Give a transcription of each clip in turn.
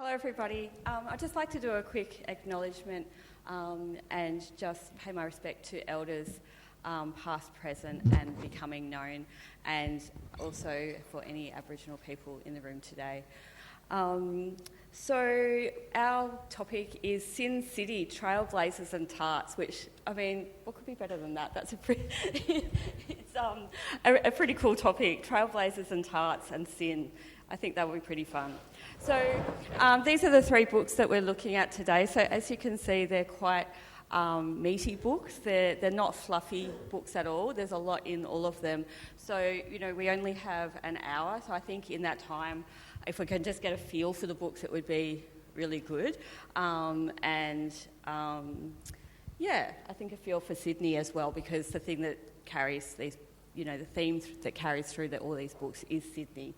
Hello everybody. I'd just like to do a quick acknowledgement and just pay my respect to elders past, present and becoming known, and also for any Aboriginal people in the room today. So our topic is Sin City, Trailblazers and Tarts, which, I mean, what could be better than that? That's a pretty, it's a pretty cool topic, Trailblazers and Tarts and Sin. I think that would be pretty fun. So these are the three books that we're looking at today. So as you can see, they're quite meaty books. They're not fluffy books at all. There's a lot in all of them. So, you know, we only have an hour. So I think in that time, if we can just get a feel for the books, it would be really good. Yeah, I think a feel for Sydney as well, because the thing that carries these, you know, the theme that carries through all these books is Sydney.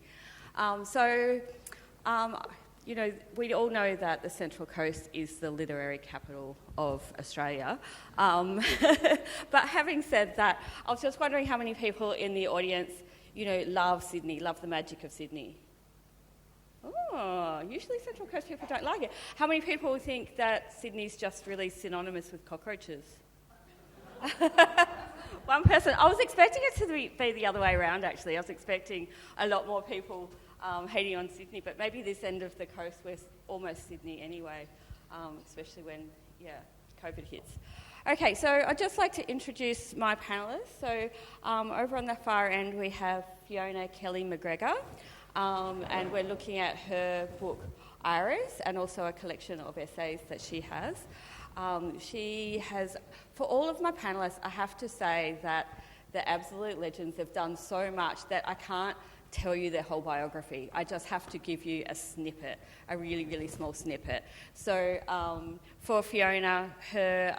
You know, we all know that the Central Coast is the literary capital of Australia. But having said that, I was just wondering how many people in the audience, you know, love Sydney, love the magic of Sydney. Oh, usually Central Coast people don't like it. How many people think that Sydney's just really synonymous with cockroaches? One person. I was expecting it to be the other way around, actually. I was expecting a lot more people hating on Sydney, but maybe this end of the coast we're almost Sydney anyway, especially when, COVID hits. Okay, so I'd just like to introduce my panellists. So over on the far end we have Fiona Kelly McGregor, and we're looking at her book Iris and also a collection of essays that she has. For all of my panellists, I have to say that the absolute legends have done so much that I can't tell you their whole biography. I just have to give you a snippet, a really, really small snippet. So for Fiona, her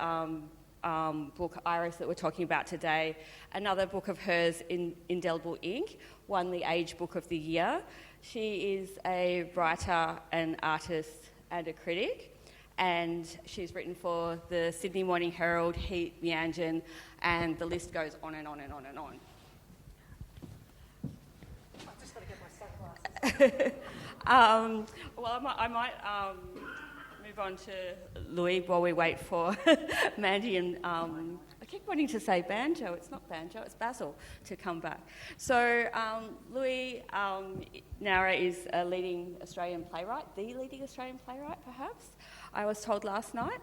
book Iris that we're talking about today, another book of hers, Indelible Ink, won the Age Book of the Year. She is a writer, an artist and a critic, and she's written for the Sydney Morning Herald, Heat, Meanjin, and the list goes on and on and on and on. I've just got to get my sunglasses. I might move on to Louis while we wait for Mandy and I keep wanting to say banjo. It's not banjo, it's Basil to come back. So Louis Nowra is a leading Australian playwright, the leading Australian playwright perhaps, I was told last night.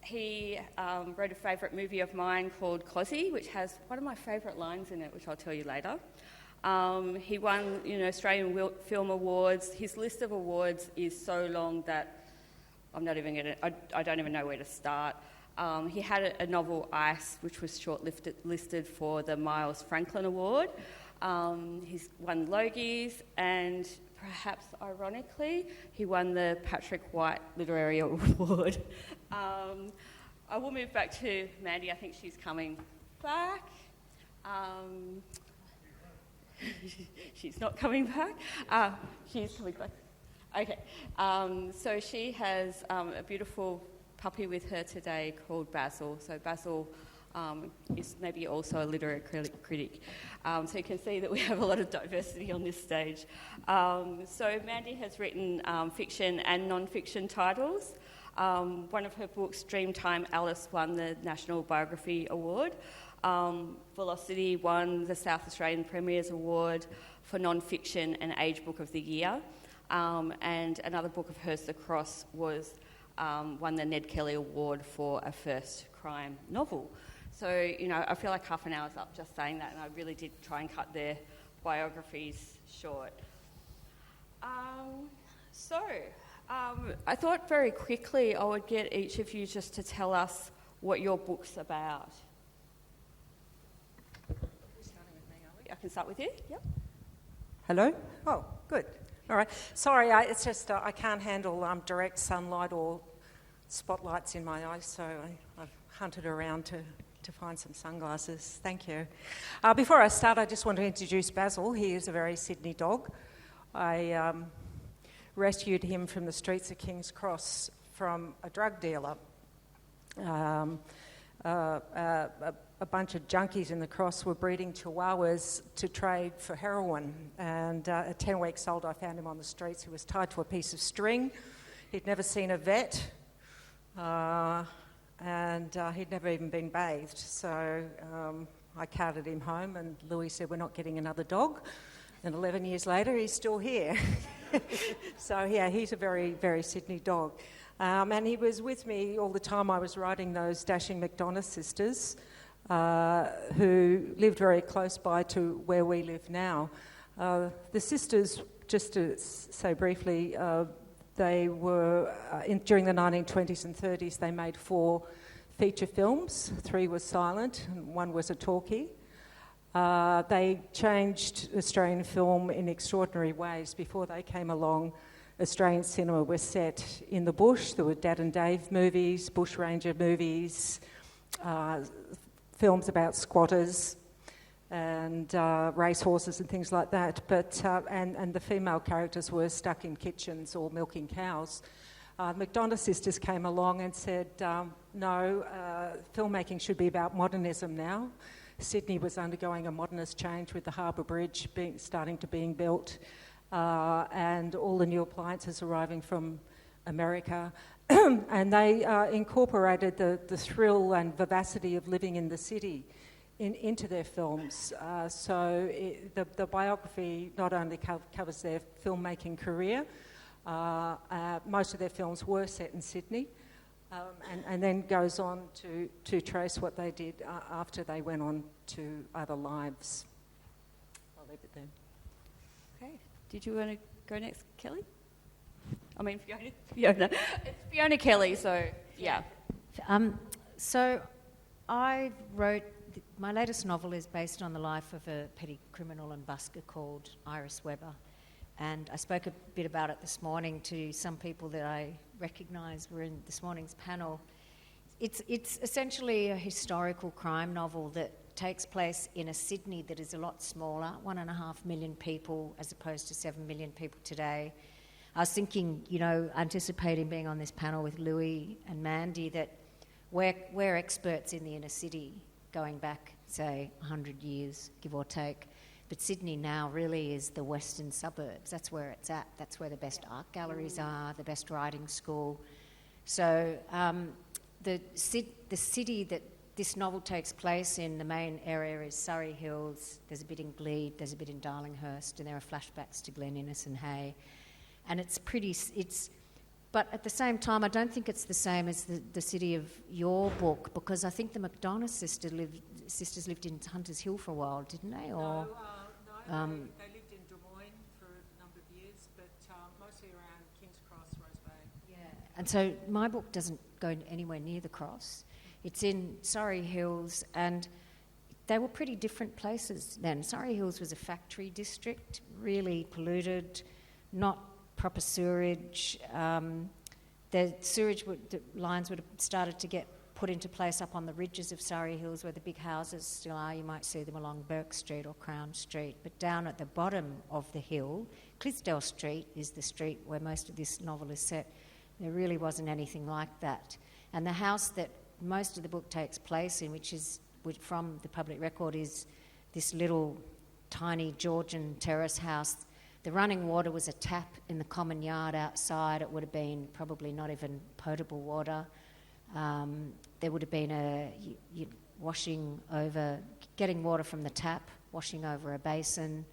He wrote a favourite movie of mine called Cosy, which has one of my favourite lines in it, which I'll tell you later. He won, Australian Film Awards. His list of awards is so long that I don't even know where to start. He had a novel, Ice, which was shortlisted for the Miles Franklin Award. He's won Logies, and perhaps ironically, he won the Patrick White Literary Award. I will move back to Mandy. I think she's coming back. She's not coming back. She's coming back. Okay. So she has a beautiful puppy with her today called Basil. So Basil is maybe also a literary critic. So you can see that we have a lot of diversity on this stage. So Mandy has written fiction and non-fiction titles. One of her books, Dreamtime Alice, won the National Biography Award. Velocity won the South Australian Premier's Award for Non-Fiction and Age Book of the Year. And another book of hers, The Cross, won the Ned Kelly Award for a first crime novel. So, I feel like half an hour's up just saying that, and I really did try and cut their biographies short. I thought very quickly I would get each of you just to tell us what your book's about. Who's starting with me, are we? I can start with you, yep. Hello? Oh, good. All right. Sorry, it's just I can't handle direct sunlight or spotlights in my eyes, so I've hunted around to find some sunglasses. Thank you. Before I start, I just want to introduce Basil. He is a very Sydney dog. I rescued him from the streets of King's Cross from a drug dealer a bunch of junkies in the cross were breeding chihuahuas to trade for heroin. And at 10 weeks old, I found him on the streets. He was tied to a piece of string. He'd never seen a vet, and he'd never even been bathed. So I carted him home, and Louis said, "We're not getting another dog." And 11 years later, he's still here. So yeah, he's a very, very Sydney dog. And he was with me all the time I was writing those dashing McDonagh sisters, who lived very close by to where we live now. The sisters, just to say briefly, they were, during the 1920s and 30s, they made 4 feature films. 3 were silent and 1 was a talkie. They changed Australian film in extraordinary ways. Before they came along, Australian cinema was set in the bush. There were Dad and Dave movies, bushranger movies, films about squatters and racehorses and things like that. But and the female characters were stuck in kitchens or milking cows. McDonagh sisters came along and said, no, filmmaking should be about modernism now. Sydney was undergoing a modernist change with the harbour bridge starting to being built, and all the new appliances arriving from America. And they incorporated the thrill and vivacity of living in the city into their films. So the biography not only covers their filmmaking career, most of their films were set in Sydney, and then goes on to trace what they did after they went on to other lives. I'll leave it there. Okay. Did you want to go next, Kelly? I mean, Fiona. It's Fiona Kelly, so yeah. So I wrote, my latest novel is based on the life of a petty criminal and busker called Iris Webber. And I spoke a bit about it this morning to some people that I recognise were in this morning's panel. It's essentially a historical crime novel that takes place in a Sydney that is a lot smaller, 1.5 million people as opposed to 7 million people today. I was thinking, anticipating being on this panel with Louis and Mandy, that we're experts in the inner city going back, say, 100 years, give or take. But Sydney now really is the western suburbs. That's where it's at. That's where the best art galleries are, the best writing school. So the city that this novel takes place in, the main area is Surrey Hills. There's a bit in Glebe, there's a bit in Darlinghurst, and there are flashbacks to Glen Innes and Hay. And but at the same time, I don't think it's the same as the city of your book, because I think the McDonagh sisters lived in Hunters Hill for a while, didn't they? Or No, they lived in Des Moines for a number of years, but mostly around King's Cross, Rose Bay. Yeah, and so my book doesn't go anywhere near the Cross. It's in Surrey Hills, and they were pretty different places then. Surrey Hills was a factory district, really polluted, not proper sewerage. The lines would have started to get put into place up on the ridges of Surrey Hills where the big houses still are. You might see them along Burke Street or Crown Street. But down at the bottom of the hill, Clisdale Street is the street where most of this novel is set. There really wasn't anything like that. And the house that most of the book takes place in, which from the public record, is this little tiny Georgian terrace house. The running water was a tap in the common yard outside. It would have been probably not even potable water. There would have been getting water from the tap, washing over a basin,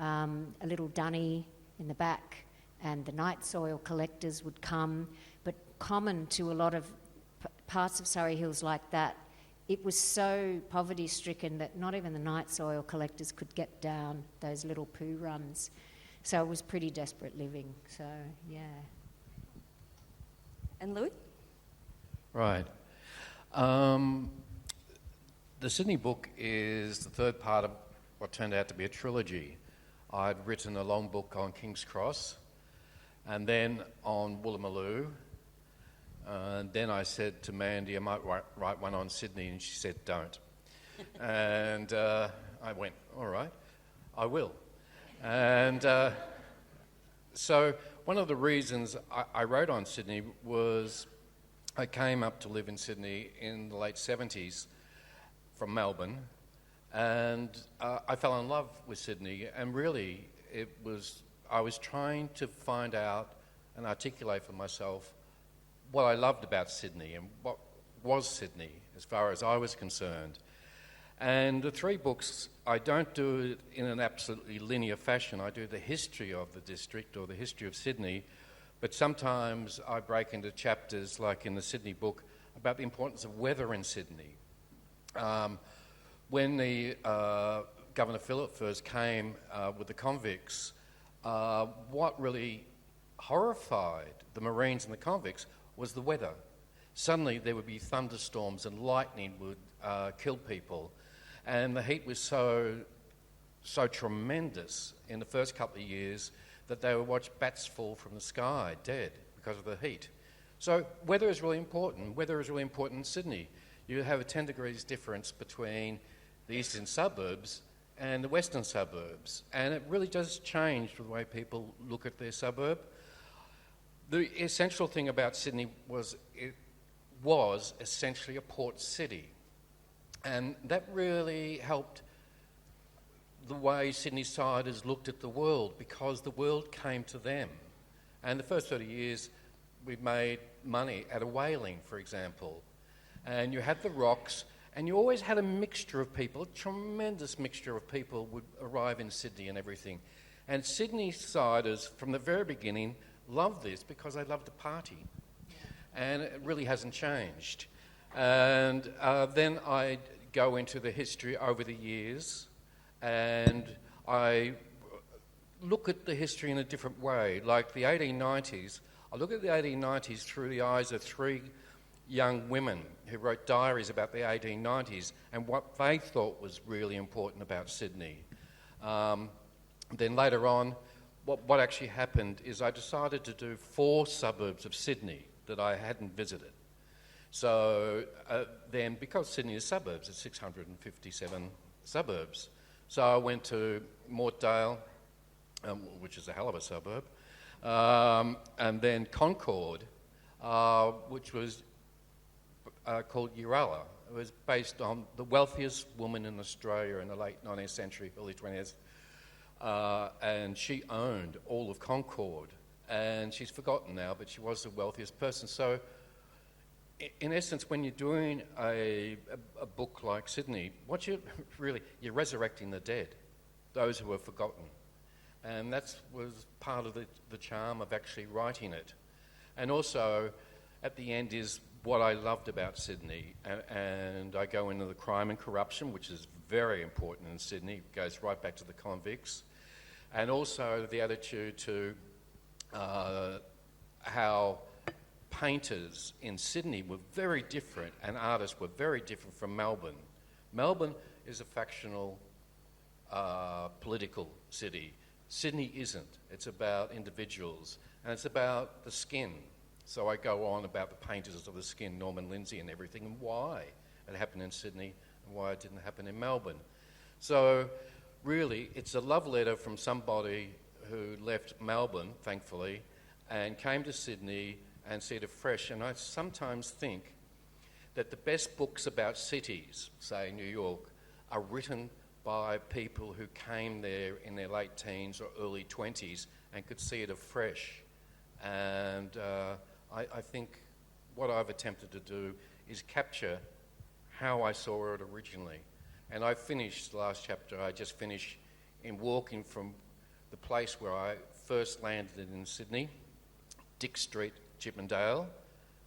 a little dunny in the back, and the night soil collectors would come. But common to a lot of parts of Surrey Hills like that, it was so poverty-stricken that not even the night soil collectors could get down those little poo runs. So it was pretty desperate living, so yeah. And Louis? Right. The Sydney book is the third part of what turned out to be a trilogy. I'd written a long book on King's Cross, and then on Woolloomooloo. And then I said to Mandy, I might write one on Sydney, and she said, don't. And I went, all right, I will. And so one of the reasons I wrote on Sydney was I came up to live in Sydney in the late 70s from Melbourne, and I fell in love with Sydney, and really I was trying to find out and articulate for myself what I loved about Sydney and what was Sydney as far as I was concerned. And the 3 books, I don't do it in an absolutely linear fashion. I do the history of the district or the history of Sydney, but sometimes I break into chapters, like in the Sydney book, about the importance of weather in Sydney. When the Governor Phillip first came with the convicts, what really horrified the Marines and the convicts was the weather. Suddenly there would be thunderstorms and lightning would kill people. And the heat was so tremendous in the first couple of years that they would watch bats fall from the sky dead because of the heat. So weather is really important. Weather is really important in Sydney. You have a 10 degrees difference between the eastern suburbs and the western suburbs. And it really does change the way people look at their suburb. The essential thing about Sydney was it was essentially a port city. And that really helped the way Sydney-siders looked at the world, because the world came to them. And the first 30 years, we made money out of whaling, for example. And you had the rocks, and you always had a mixture of people, a tremendous mixture of people would arrive in Sydney and everything. And Sydney-siders, from the very beginning, loved this because they loved to party. And it really hasn't changed. And then I go into the history over the years, and I look at the history in a different way. Like the 1890s, I look at the 1890s through the eyes of 3 young women who wrote diaries about the 1890s and what they thought was really important about Sydney. Then later on, what actually happened is I decided to do 4 suburbs of Sydney that I hadn't visited. So then, because Sydney is suburbs, it's 657 suburbs. So I went to Mortdale, which is a hell of a suburb, and then Concord, which was called Uralla. It was based on the wealthiest woman in Australia in the late 19th century, early 20th, and she owned all of Concord. And she's forgotten now, but she was the wealthiest person. So in essence, when you're doing a book like Sydney, what you're resurrecting the dead, those who are forgotten. And that was part of the charm of actually writing it. And also, at the end is what I loved about Sydney. And I go into the crime and corruption, which is very important in Sydney. It goes right back to the convicts. And also the attitude to how painters in Sydney were very different and artists were very different from Melbourne. Melbourne is a factional, political city. Sydney isn't. It's about individuals, and it's about the skin. So I go on about the painters of the skin, Norman Lindsay and everything, and why it happened in Sydney and why it didn't happen in Melbourne. So really, it's a love letter from somebody who left Melbourne, thankfully, and came to Sydney and see it afresh. And I sometimes think that the best books about cities, say New York, are written by people who came there in their late teens or early 20s and could see it afresh. And I think what I've attempted to do is capture how I saw it originally. And I finished, the last chapter I just finished, in walking from the place where I first landed in Sydney, Dick Street, Chippendale,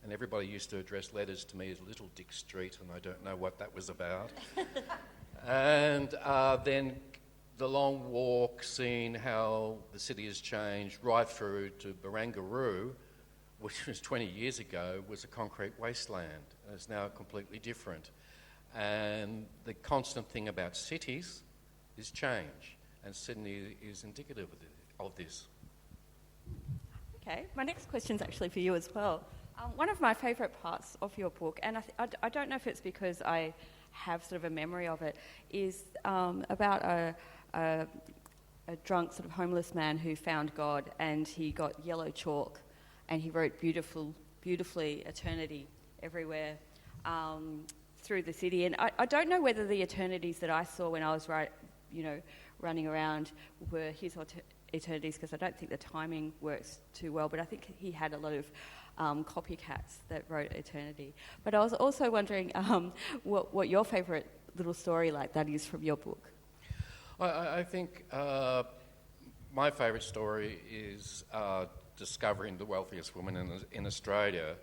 and everybody used to address letters to me as Little Dick Street, and I don't know what that was about. And then the long walk, seeing how the city has changed, right through to Barangaroo, which was 20 years ago, was a concrete wasteland, and it's now completely different. And the constant thing about cities is change, and Sydney is indicative of this. Okay, my next question is actually for you as well. One of my favourite parts of your book, and I don't know if it's because I have sort of a memory of it, is about a drunk sort of homeless man who found God, and he got yellow chalk and he wrote beautifully eternity everywhere through the city. And I don't know whether the eternities that I saw when I was running around were his eternities, because I don't think the timing works too well, but I think he had a lot of copycats that wrote eternity. But I was also wondering what your favourite little story like that is from your book. I think my favourite story is discovering the wealthiest woman in Australia,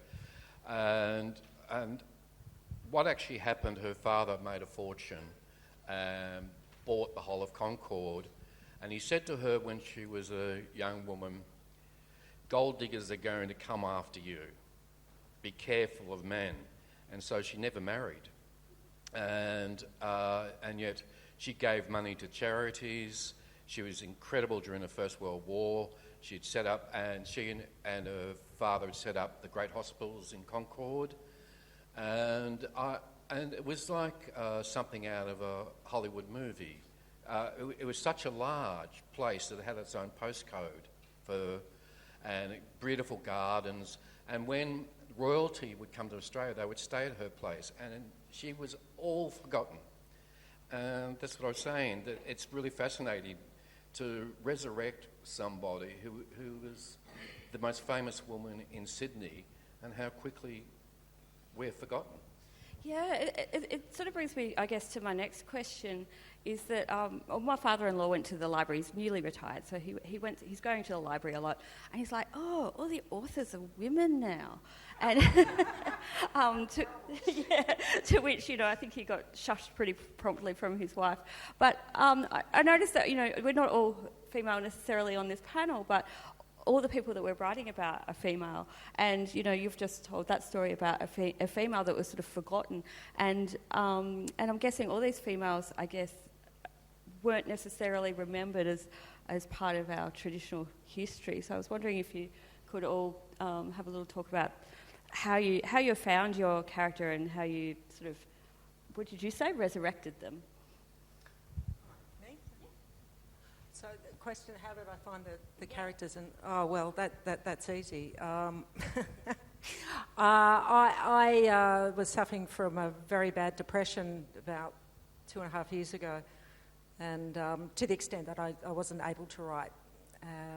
and what actually happened. Her father made a fortune and bought the whole of Concord, and he said to her when she was a young woman, "Gold diggers are going to come after you. Be careful of men." And so she never married, and yet she gave money to charities. She was incredible during the First World War. She'd set up, and she and her father had set up the great hospitals in Concord, and it was like something out of a Hollywood movie. It was such a large place that it had its own postcode and beautiful gardens. And when royalty would come to Australia, they would stay at her place, and she was all forgotten. And that's what I was saying, that it's really fascinating to resurrect somebody who was the most famous woman in Sydney, and how quickly we're forgotten. Yeah, it sort of brings me, I guess, to my next question, is that my father-in-law went to the library. He's newly retired, so he's going to the library a lot, and he's like, "Oh, all the authors are women now," and to which I think he got shushed pretty promptly from his wife. But I noticed that we're not all female necessarily on this panel, but all the people that we're writing about are female, and you've just told that story about a female that was sort of forgotten, and I'm guessing all these females, I guess, weren't necessarily remembered as part of our traditional history. So I was wondering if you could all have a little talk about how you found your character and how you sort of, what did you say, resurrected them? Me? So the question, how did I find the characters? And well, that's easy. I was suffering from a very bad depression about 2.5 years ago, and to the extent that I wasn't able to write.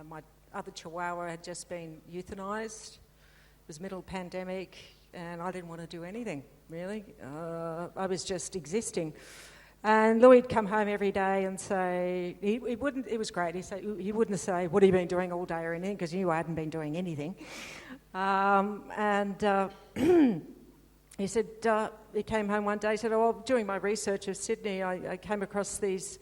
My other chihuahua had just been euthanised. It was middle pandemic, and I didn't want to do anything, really. I was just existing. And Louis would come home every day and say, he wouldn't, it was great, he wouldn't say, "What have you been doing all day?" or anything, because he knew I hadn't been doing anything. He said, he came home one day, he said, "Oh, doing my research of Sydney, I came across these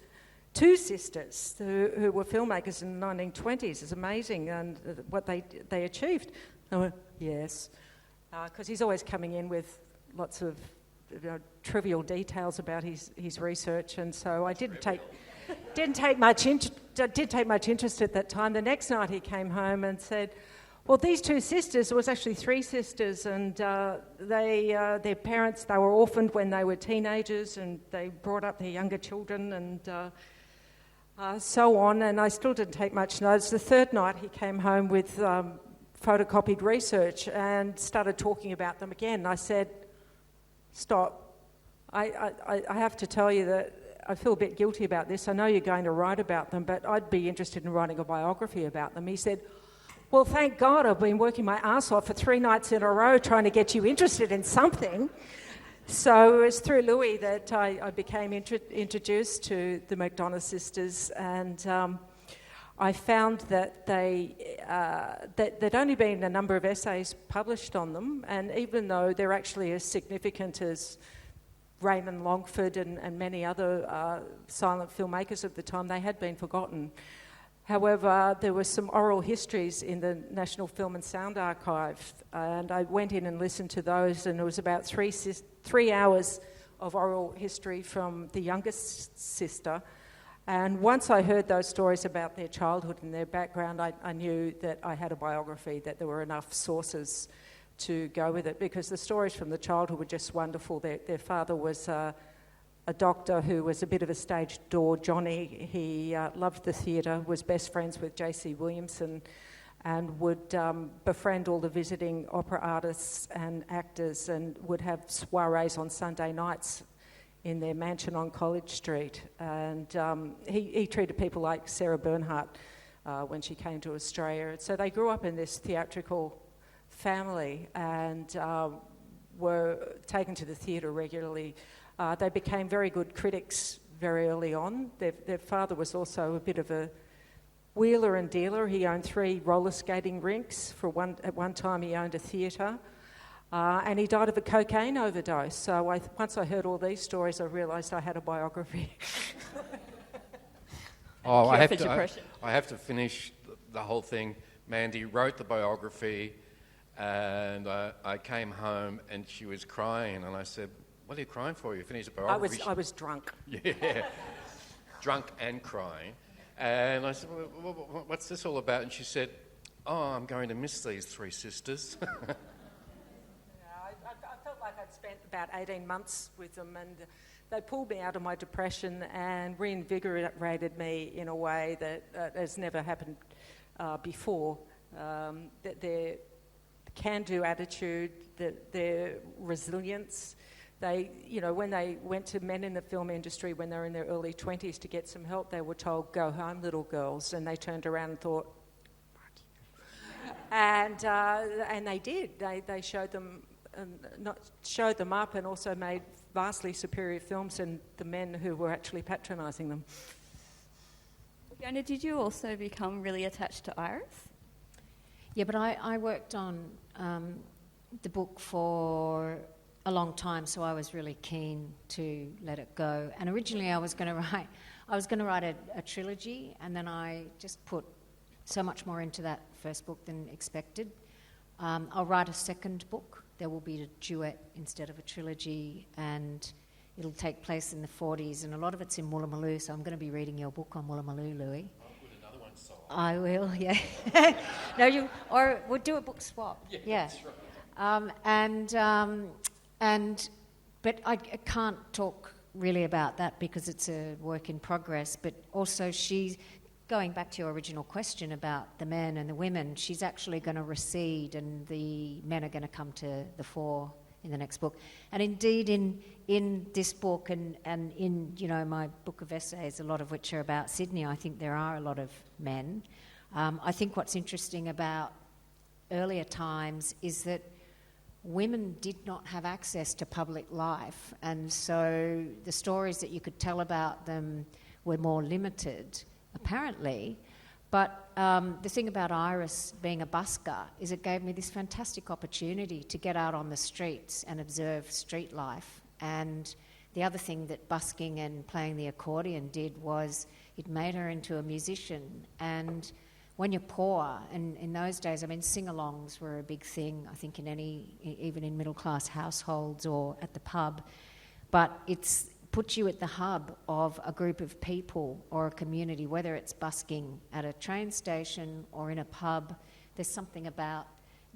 two sisters who were filmmakers in the 1920s. It's amazing and what they achieved." I went, "Yes," because he's always coming in with lots of trivial details about his research, and so I did take much interest at that time. The next night he came home and said, "Well, these two sisters," it was actually 3 sisters, and their parents, they were orphaned when they were teenagers, and they brought up their younger children, and so on, and I still didn't take much notice. The third night he came home with photocopied research and started talking about them again. I said, "Stop. I have to tell you that I feel a bit guilty about this. I know you're going to write about them, but I'd be interested in writing a biography about them." He said, "Well, thank God I've been working my arse off for 3 nights in a row trying to get you interested in something." So it was through Louis that I became introduced to the McDonagh sisters, and I found that there'd only been a number of essays published on them, and even though they're actually as significant as Raymond Longford and many other silent filmmakers of the time, they had been forgotten. However, there were some oral histories in the National Film and Sound Archive, and I went in and listened to those, and it was about 3 hours of oral history from the youngest sister. And once I heard those stories about their childhood and their background, I knew that I had a biography, that there were enough sources to go with it, because the stories from the childhood were just wonderful. Their father was a doctor who was a bit of a stage door Johnny. He loved the theatre, was best friends with J.C. Williamson, and would befriend all the visiting opera artists and actors, and would have soirees on Sunday nights in their mansion on College Street. And he treated people like Sarah Bernhardt when she came to Australia. So they grew up in this theatrical family and were taken to the theatre regularly. They became very good critics very early on. Their father was also a bit of a wheeler and dealer. He owned 3 roller skating rinks. At one time he owned a theatre. And he died of a cocaine overdose. So once I heard all these stories, I realised I had a biography. I have to finish the whole thing. Mandy wrote the biography, and I came home and she was crying, and I said, "What are you crying for? You finished the biography." I was drunk. Yeah, drunk and crying. And I said, well, "What's this all about?" And she said, "Oh, I'm going to miss these 3 sisters." I felt like I'd spent about 18 months with them, and they pulled me out of my depression and reinvigorated me in a way that has never happened before. That their can-do attitude, their resilience. They, when they went to men in the film industry when they were in their early 20s to get some help, they were told, "Go home, little girls," and they turned around and thought, "Fuck you." And they did. They showed them. Showed them up and also made vastly superior films than the men who were actually patronising them. Fiona, did you also become really attached to Iris? Yeah, but I worked on the book for a long time, so I was really keen to let it go. And originally I was going to write a trilogy, and then I just put so much more into that first book than expected. I'll write a second book. There will be a duet instead of a trilogy, and it'll take place in the 40s, and a lot of it's in Woolloomooloo, so I'm going to be reading your book on Woolloomooloo, Louis. I'll put another one solo. I will, yeah. No, or we'll do a book swap. Yeah. That's right. But I can't talk really about that because it's a work in progress, but also she's, going back to your original question about the men and the women, she's actually going to recede and the men are going to come to the fore in the next book. And indeed in this book and in my book of essays, a lot of which are about Sydney, I think there are a lot of men. I think what's interesting about earlier times is that women did not have access to public life, and so the stories that you could tell about them were more limited, apparently. But the thing about Iris being a busker is it gave me this fantastic opportunity to get out on the streets and observe street life. And the other thing that busking and playing the accordion did was it made her into a musician. And when you're poor, and in those days, I mean, sing-alongs were a big thing, I think, even in middle-class households or at the pub. But it's put you at the hub of a group of people or a community, whether it's busking at a train station or in a pub. There's something about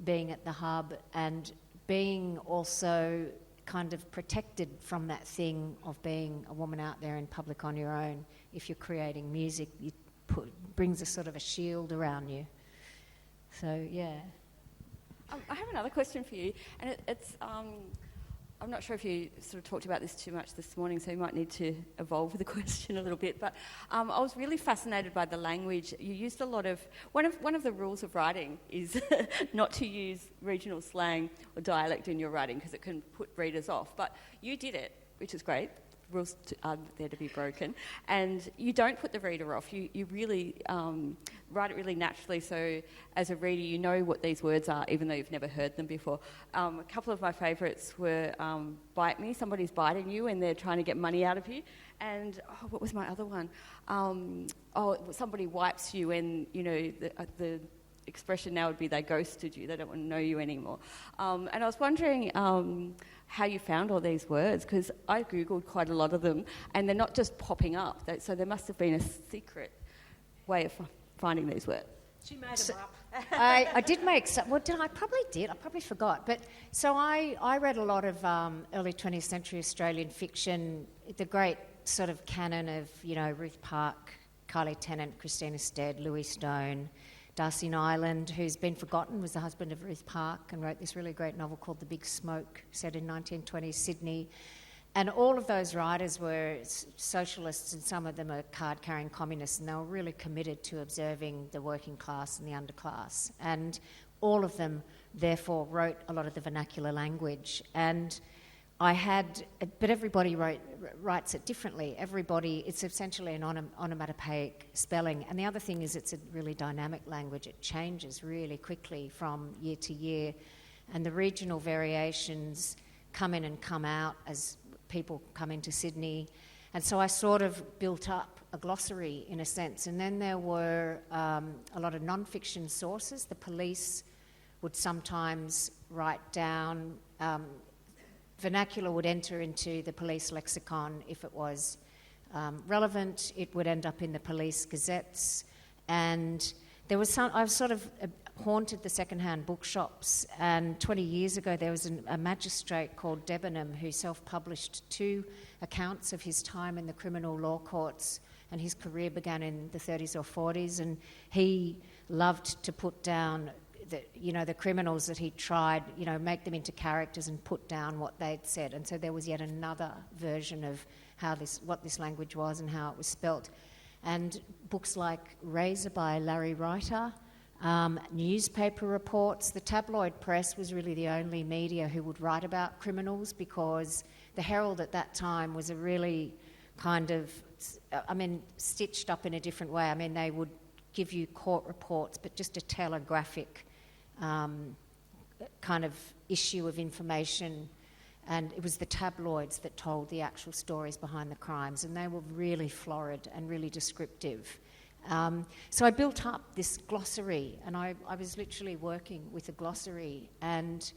being at the hub and being also kind of protected from that thing of being a woman out there in public on your own. If you're creating music, it brings a sort of a shield around you. So, yeah. I have another question for you, and it's I'm not sure if you sort of talked about this too much this morning, so you might need to evolve the question a little bit. But I was really fascinated by the language. You used a lot of... One of the rules of writing is not to use regional slang or dialect in your writing because it can put readers off. But you did it, which is great. Rules are there to be broken. And you don't put the reader off. You really write it really naturally, so as a reader you know what these words are even though you've never heard them before. A couple of my favourites were bite me, somebody's biting you and they're trying to get money out of you. And, what was my other one? Somebody wipes you and, the expression now would be they ghosted you, they don't want to know you anymore. And I was wondering how you found all these words, because I Googled quite a lot of them and they're not just popping up, so there must have been a secret way of finding these words. She made them up. I did make some. Well, I probably forgot. But so I read a lot of early 20th century Australian fiction, the great sort of canon of, Ruth Park, Kylie Tennant, Christina Stead, Louis Stone, Darcy Nyland, who's been forgotten, was the husband of Ruth Park and wrote this really great novel called The Big Smoke, set in 1920 Sydney. And all of those writers were socialists, and some of them are card-carrying communists, and they were really committed to observing the working class and the underclass. And all of them, therefore, wrote a lot of the vernacular language. And but everybody writes it differently. It's essentially an onomatopoeic spelling. And the other thing is it's a really dynamic language. It changes really quickly from year to year. And the regional variations come in and come out as people come into Sydney. And so I sort of built up a glossary in a sense. And then there were a lot of non-fiction sources. The police would sometimes write down... vernacular would enter into the police lexicon if it was relevant. It would end up in the police gazettes. And there was I've sort of haunted the second-hand bookshops. And 20 years ago, there was a magistrate called Debenham who self-published 2 accounts of his time in the criminal law courts. And his career began in the 30s or 40s. And he loved to put down the criminals that he tried, make them into characters and put down what they'd said. And so there was yet another version of what this language was and how it was spelt. And books like Razor by Larry Reiter, newspaper reports. The tabloid press was really the only media who would write about criminals, because the Herald at that time was a really kind of, stitched up in a different way. They would give you court reports, but just a telegraphic kind of issue of information, and it was the tabloids that told the actual stories behind the crimes, and they were really florid and really descriptive. So I built up this glossary, and I was literally working with a glossary, and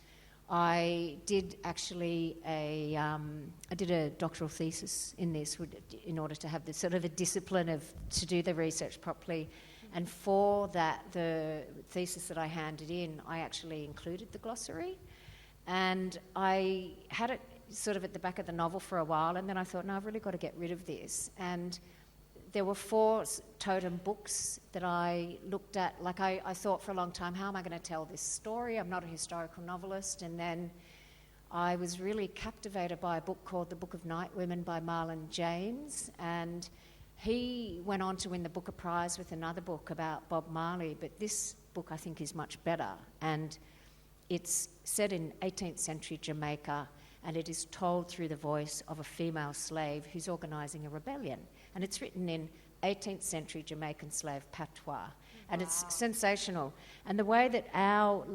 I did actually I did a doctoral thesis in this in order to have the sort of a discipline to do the research properly. And for that, the thesis that I handed in, I actually included the glossary. And I had it sort of at the back of the novel for a while, and then I thought, no, I've really got to get rid of this. And there were 4 totem books that I looked at. Like I thought for a long time, how am I going to tell this story? I'm not a historical novelist. And then I was really captivated by a book called The Book of Night Women by Marlon James. And he went on to win the Booker Prize with another book about Bob Marley, but this book I think is much better. And it's set in 18th century Jamaica, and it is told through the voice of a female slave who's organising a rebellion. And it's written in 18th century Jamaican slave patois. And it's sensational. And the way that our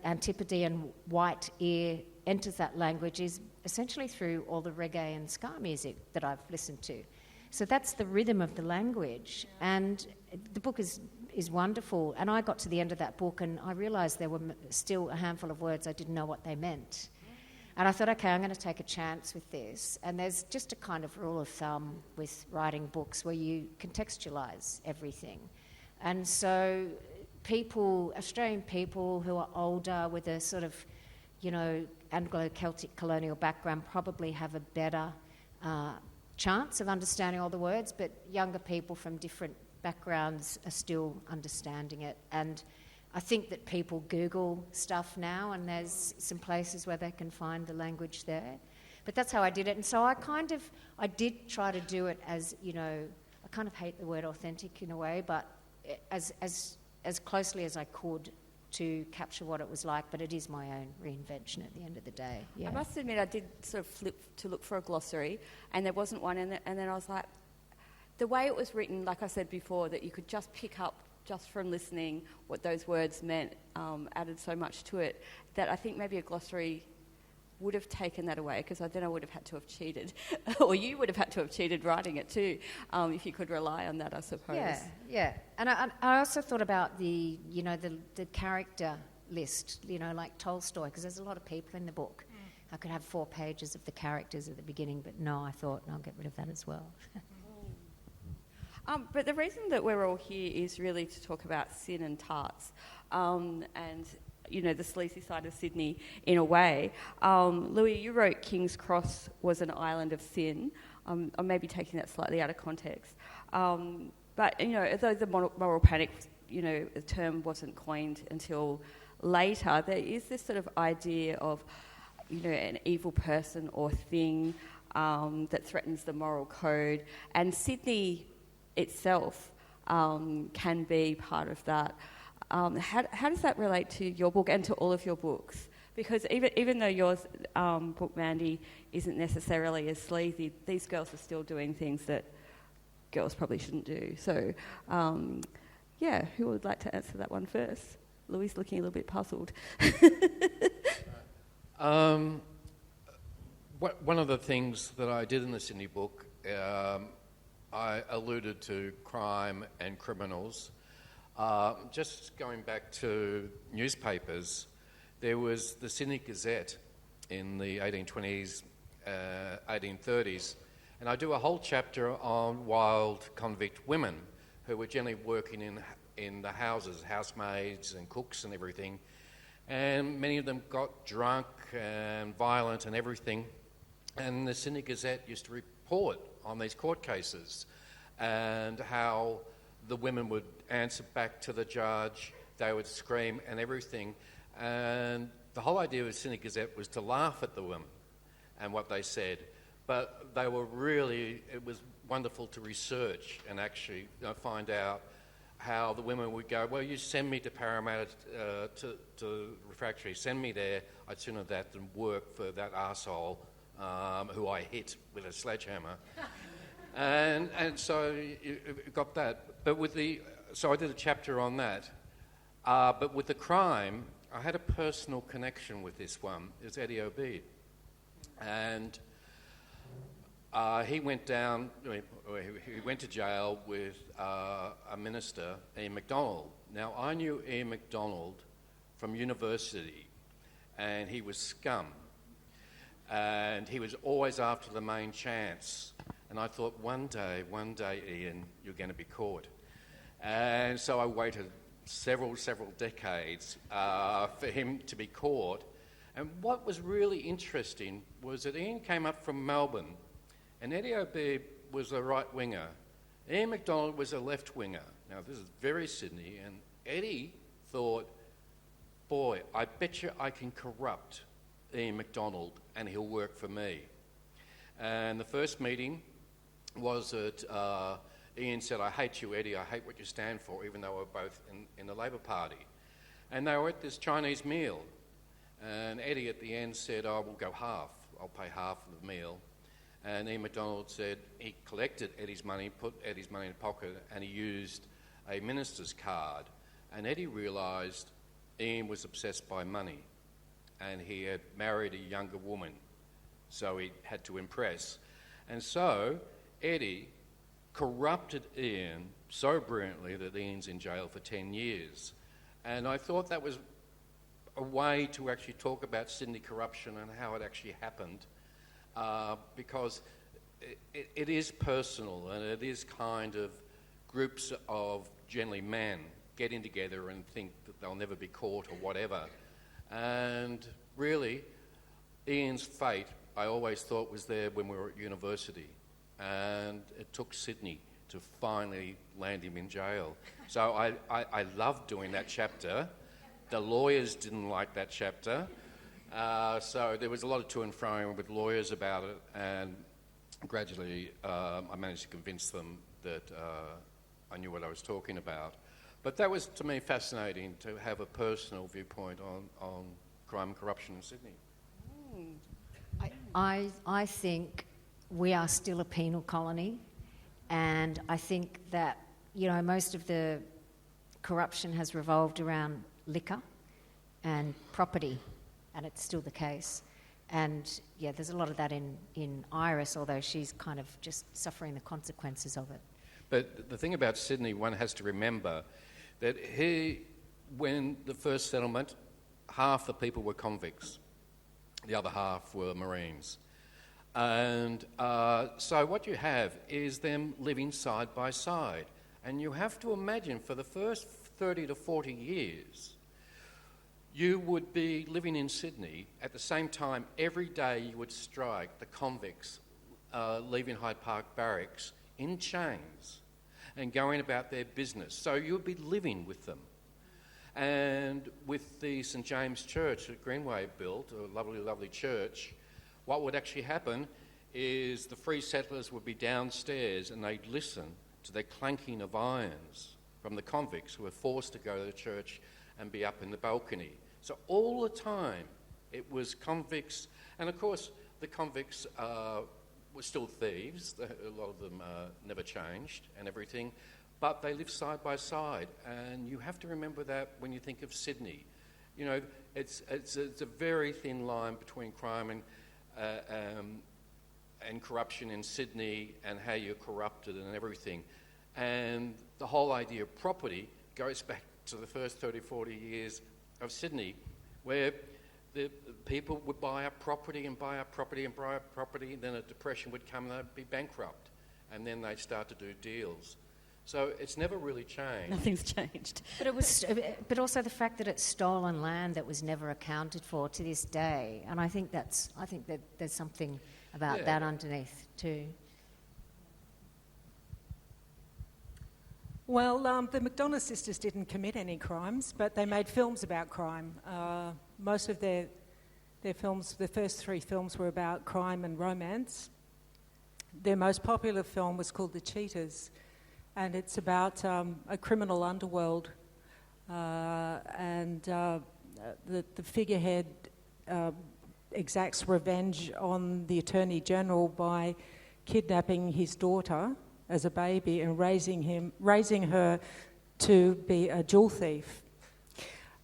Antipodean white ear enters that language is essentially through all the reggae and ska music that I've listened to. So that's the rhythm of the language. And the book is wonderful. And I got to the end of that book and I realised there were still a handful of words I didn't know what they meant. And I thought, okay, I'm going to take a chance with this. And there's just a kind of rule of thumb with writing books where you contextualise everything. And so Australian people who are older with a sort of, Anglo-Celtic colonial background probably have a better chance of understanding all the words, but younger people from different backgrounds are still understanding it. And I think that people Google stuff now, and there's some places where they can find the language there. But that's how I did it. And so I did try to do it as, I kind of hate the word authentic in a way, but as closely as I could to capture what it was like, but it is my own reinvention at the end of the day. Yeah. I must admit I did sort of flip to look for a glossary, and there wasn't one, and then I was like, the way it was written, like I said before, that you could just pick up just from listening what those words meant, added so much to it, that I think maybe a glossary would have taken that away, because then I would have had to have cheated, or you would have had to have cheated writing it too, if you could rely on that, I suppose. Yeah. And I also thought about the character list, like Tolstoy, because there's a lot of people in the book. I could have 4 pages of the characters at the beginning, but no, I thought, I'll get rid of that as well. But the reason that we're all here is really to talk about sin and tarts, and the sleazy side of Sydney in a way. Louis, you wrote King's Cross was an island of sin. I'm maybe taking that slightly out of context. But, although the moral panic the term wasn't coined until later, there is this sort of idea of, an evil person or thing that threatens the moral code. And Sydney itself can be part of that. How does that relate to your book and to all of your books? Because even though your book, Mandy, isn't necessarily as sleazy, these girls are still doing things that girls probably shouldn't do. So, who would like to answer that one first? Louis is looking a little bit puzzled. One of the things that I did in the Sydney book, I alluded to crime and criminals. Just going back to newspapers, there was the Sydney Gazette in the 1820s, 1830s, and I do a whole chapter on wild convict women who were generally working in the houses, housemaids and cooks and everything, and many of them got drunk and violent and everything, and the Sydney Gazette used to report on these court cases and how the women would answer back to the judge, they would scream and everything. And the whole idea of the Sydney Gazette was to laugh at the women and what they said. But they were really, it was wonderful to research and actually find out how the women would go, well, you send me to Parramatta to refractory, send me there, I'd sooner that than work for that arsehole who I hit with a sledgehammer. and so you got that. But so I did a chapter on that. But with the crime, I had a personal connection with this one. It was Eddie Obeid. And he went down, he went to jail with a minister, Ian McDonagh. Now, I knew Ian McDonagh from university, and he was scum. And he was always after the main chance. And I thought, one day, Ian, you're going to be caught. And so I waited several decades for him to be caught. And what was really interesting was that Ian came up from Melbourne, and Eddie Obeid was a right-winger. Ian McDonagh was a left-winger. Now, this is very Sydney, and Eddie thought, boy, I bet you I can corrupt Ian McDonagh and he'll work for me. And the first meeting was that Ian said, I hate you, Eddie, I hate what you stand for, even though we're both in the Labor Party. And they were at this Chinese meal. And Eddie at the end said, we'll go half. I'll pay half of the meal. And Ian McDonagh said he collected Eddie's money, put Eddie's money in his pocket, and he used a minister's card. And Eddie realised Ian was obsessed by money. And he had married a younger woman, so he had to impress. And so Eddie corrupted Ian so brilliantly that Ian's in jail for 10 years. And I thought that was a way to actually talk about Sydney corruption and how it actually happened, because it is personal, and it is kind of groups of generally men getting together and think that they'll never be caught or whatever. And really, Ian's fate, I always thought, was there when we were at university. And it took Sydney to finally land him in jail. So I loved doing that chapter. The lawyers didn't like that chapter. So there was a lot of to and fro with lawyers about it. And gradually, I managed to convince them that I knew what I was talking about. But that was, to me, fascinating to have a personal viewpoint on crime and corruption in Sydney. I think we are still a penal colony, and I think that, most of the corruption has revolved around liquor and property, and it's still the case. And, there's a lot of that in Iris, although she's kind of just suffering the consequences of it. But the thing about Sydney, one has to remember that when the first settlement, half the people were convicts. The other half were Marines. And so what you have is them living side by side. And you have to imagine for the first 30 to 40 years, you would be living in Sydney. At the same time, every day you would strike the convicts leaving Hyde Park Barracks in chains. and going about their business. So you'd be living with them. And with the St James Church that Greenway built, a lovely, lovely church, what would actually happen is the free settlers would be downstairs and they'd listen to the clanking of irons from the convicts who were forced to go to the church and be up in the balcony. So all the time it was convicts, and of course the convicts were still thieves. A lot of them never changed and everything, but they lived side by side. And you have to remember that when you think of Sydney. You know, it's a very thin line between crime and corruption in Sydney and how you're corrupted and everything. And the whole idea of property goes back to the first 30, 40 years of Sydney, where the people would buy up property and buy up property and buy up property, and then a depression would come and they'd be bankrupt, and then they'd start to do deals. So it's never really changed. Nothing's changed. But also the fact that it's stolen land that was never accounted for to this day, and I think that there's something about that underneath too. Well, the McDonagh sisters didn't commit any crimes, but they made films about crime. Most of their films, the first 3 films, were about crime and romance. Their most popular film was called The Cheaters, and it's about a criminal underworld, and the figurehead exacts revenge on the Attorney General by kidnapping his daughter as a baby and raising her to be a jewel thief.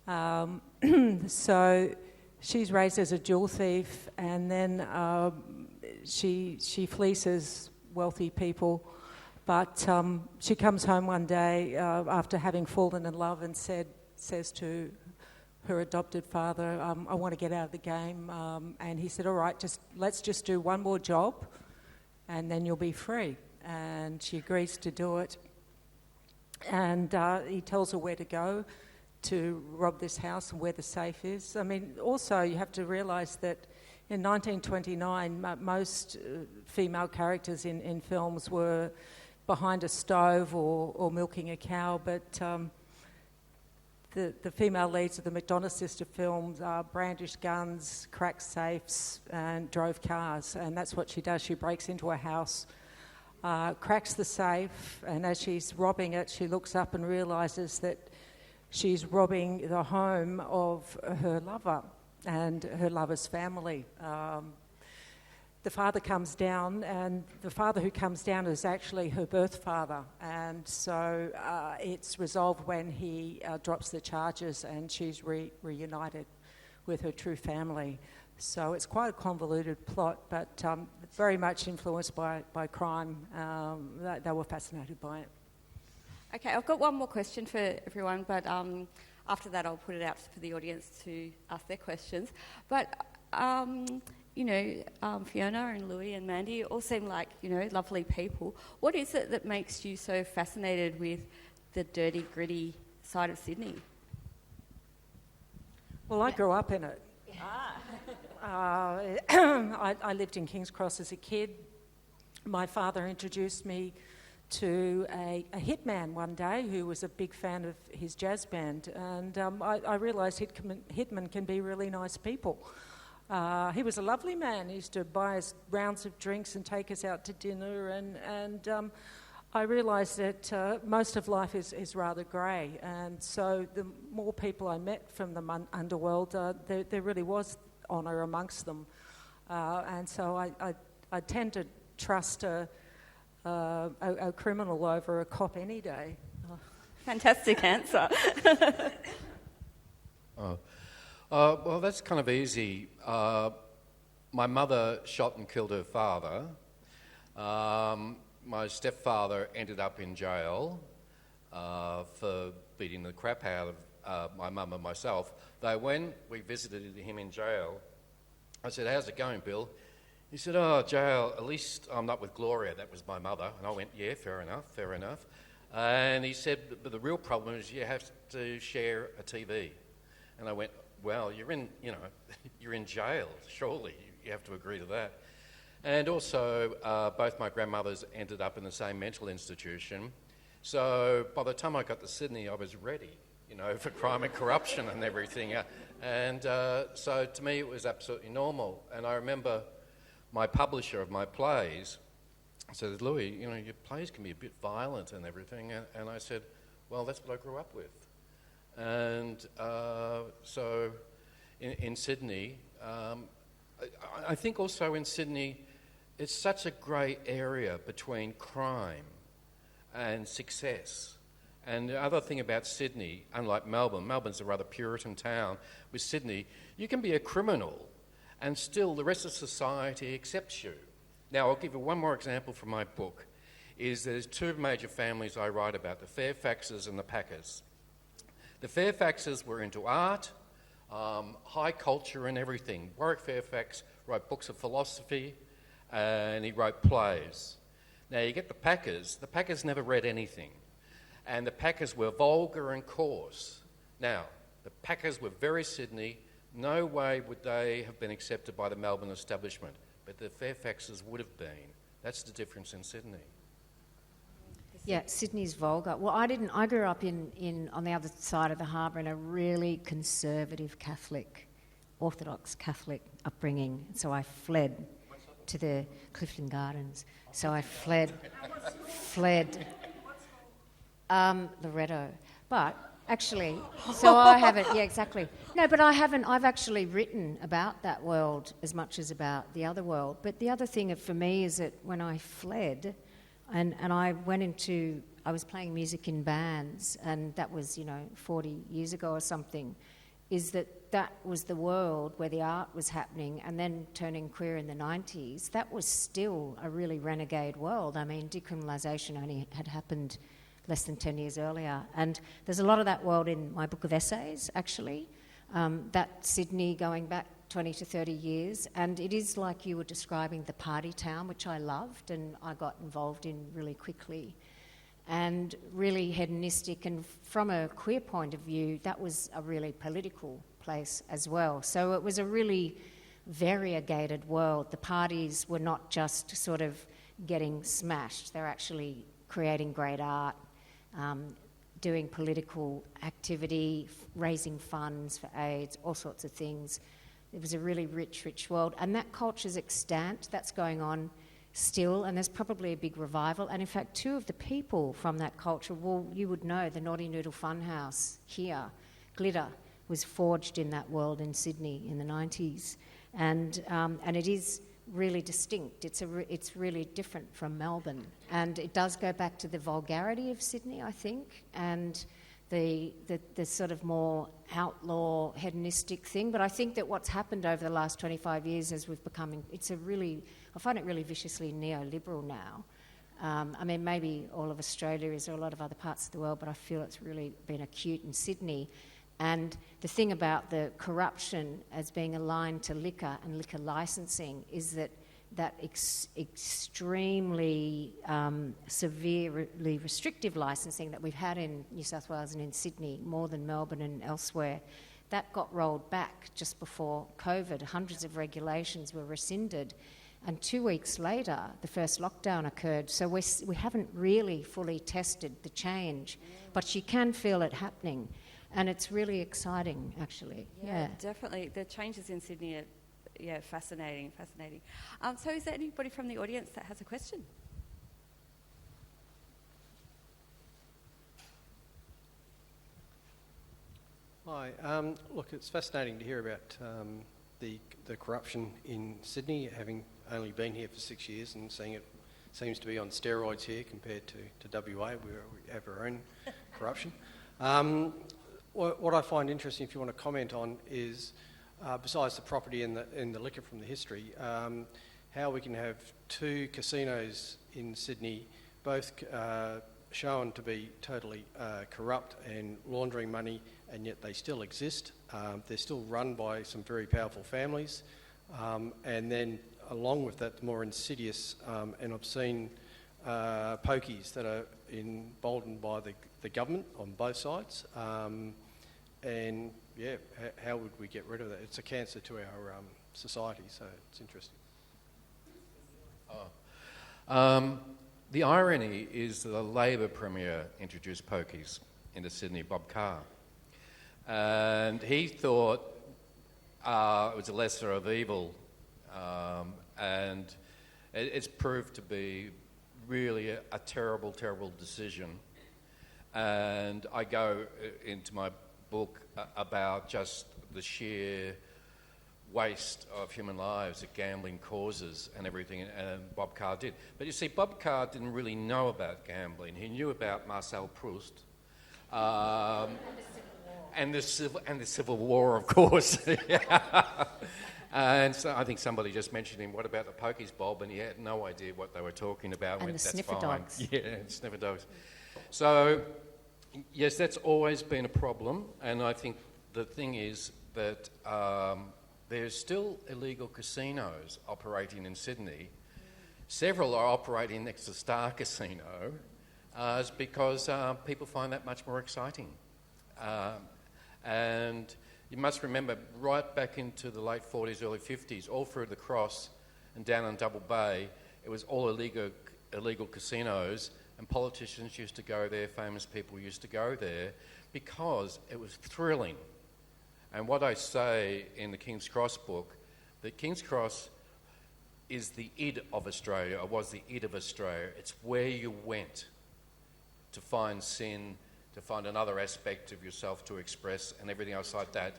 So she's raised as a jewel thief, and then she fleeces wealthy people. But she comes home one day after having fallen in love and says to her adopted father, I want to get out of the game. And he said, all right, let's just do one more job and then you'll be free. And she agrees to do it. And he tells her where to go to rob this house and where the safe is. I mean, also you have to realise that in 1929, most female characters in films were behind a stove or milking a cow, but the female leads of the McDonagh sister films brandished guns, cracked safes, and drove cars. And that's what she does. She breaks into a house, cracks the safe, and as she's robbing it, she looks up and realises that she's robbing the home of her lover and her lover's family. The father comes down, and the father who comes down is actually her birth father, and so it's resolved when he drops the charges and she's reunited with her true family. So it's quite a convoluted plot, but very much influenced by crime. They were fascinated by it. Okay, I've got one more question for everyone, but after that I'll put it out for the audience to ask their questions. But, Fiona and Louis and Mandy all seem like, lovely people. What is it that makes you so fascinated with the dirty, gritty side of Sydney? Well, I grew up in it. I lived in King's Cross as a kid. My father introduced me to a hitman one day who was a big fan of his jazz band, and I realised hitmen can be really nice people. He was a lovely man. He used to buy us rounds of drinks and take us out to dinner, and I realised that most of life is rather grey, and so the more people I met from the underworld, there really was honour amongst them, and so I tend to trust a criminal over a cop any day. Fantastic answer. Well, that's kind of easy. My mother shot and killed her father. My stepfather ended up in jail for beating the crap out of my mum and myself. Though when we visited him in jail, I said, "How's it going, Bill?" He said, "Oh, jail, at least I'm not with Gloria." That was my mother. And I went, "Yeah, fair enough. And he said, "But the real problem is you have to share a TV." And I went, "Well, you're in jail, surely you have to agree to that." And also, both my grandmothers ended up in the same mental institution, So by the time I got to Sydney, I was ready, for crime and corruption and everything. So to me, it was absolutely normal. And I remember my publisher of my plays said, Louis, your plays can be a bit violent and everything. And I said, well, that's what I grew up with. And so in Sydney, I think also in Sydney, it's such a grey area between crime and success. And the other thing about Sydney, unlike Melbourne's a rather Puritan town. With Sydney, you can be a criminal and still the rest of society accepts you. Now, I'll give you one more example from my book, is there's two major families I write about, the Fairfaxes and the Packers. The Fairfaxes were into art, high culture and everything. Warwick Fairfax wrote books of philosophy and he wrote plays. Now you get the Packers never read anything. And the Packers were vulgar and coarse. Now, the Packers were very Sydney. No way would they have been accepted by the Melbourne establishment, but the Fairfaxes would have been. That's the difference in Sydney. Yeah, Sydney's vulgar. Well, I grew up in on the other side of the harbour in a really conservative Catholic, Orthodox Catholic upbringing. So I fled to the Clifton Gardens. So I fled Loretto. But actually, so I haven't, yeah, exactly. No, but I haven't, I've actually written about that world as much as about the other world. But the other thing for me is that when I fled, and I was playing music in bands, and that was, 40 years ago or something, is that was the world where the art was happening, and then turning queer in the 90s, that was still a really renegade world. I mean, decriminalisation only had happened less than 10 years earlier. And there's a lot of that world in my book of essays, actually, that Sydney going back 20 to 30 years. And it is like you were describing, the party town, which I loved and I got involved in really quickly. And really hedonistic, and from a queer point of view, that was a really political place as well. So it was a really variegated world. The parties were not just sort of getting smashed, they're actually creating great art, doing political activity, raising funds for AIDS, all sorts of things. It was a really rich, rich world. And that culture's extant, that's going on still, and there's probably a big revival. And in fact, two of the people from that culture, well, you would know, the Naughty Noodle Funhouse here, Glitter, was forged in that world in Sydney in the 90s. And it is really distinct. It's really different from Melbourne. And it does go back to the vulgarity of Sydney, I think, and the sort of more outlaw hedonistic thing. But I think that what's happened over the last 25 years as we've become, I find it really viciously neoliberal now. I mean, maybe all of Australia is, or a lot of other parts of the world, but I feel it's really been acute in Sydney. And the thing about the corruption as being aligned to liquor and liquor licensing is that extremely severely restrictive licensing that we've had in New South Wales and in Sydney, more than Melbourne and elsewhere, that got rolled back just before COVID. Hundreds of regulations were rescinded. And 2 weeks later, the first lockdown occurred. So we haven't really fully tested the change, but you can feel it happening. And it's really exciting, actually. Yeah. Definitely. The changes in Sydney are, fascinating. So is there anybody from the audience that has a question? Hi. Look, it's fascinating to hear about the corruption in Sydney, having only been here for 6 years and seeing it seems to be on steroids here compared to WA, where we have our own corruption. What I find interesting, if you want to comment on, is besides the property and the liquor from the history, how we can have two casinos in Sydney, both shown to be totally corrupt and laundering money, and yet they still exist. They're still run by some very powerful families, and then along with that, more insidious and obscene pokies that are emboldened by the government on both sides. How would we get rid of that? It's a cancer to our society, so it's interesting. The irony is that the Labor Premier introduced pokies into Sydney, Bob Carr. And he thought it was a lesser of evil, and it's proved to be really a terrible, terrible decision. And I go into my book about just the sheer waste of human lives that gambling causes and everything, and Bob Carr did. But you see, Bob Carr didn't really know about gambling. He knew about Marcel Proust. And the Civil War, of course. And so I think somebody just mentioned him, what about the pokies, Bob? And he had no idea what they were talking about. And the sniffer dogs. Yeah, sniffer dogs. So, yes, that's always been a problem. And I think the thing is that there's still illegal casinos operating in Sydney. Several are operating next to Star Casino because people find that much more exciting. And you must remember, right back into the late 40s, early 50s, all through the Cross and down on Double Bay, it was all illegal casinos, and politicians used to go there, famous people used to go there, because it was thrilling. And what I say in the King's Cross book, that King's Cross is the id of Australia, or was the id of Australia. It's where you went to find sin, to find another aspect of yourself to express, and everything else like that.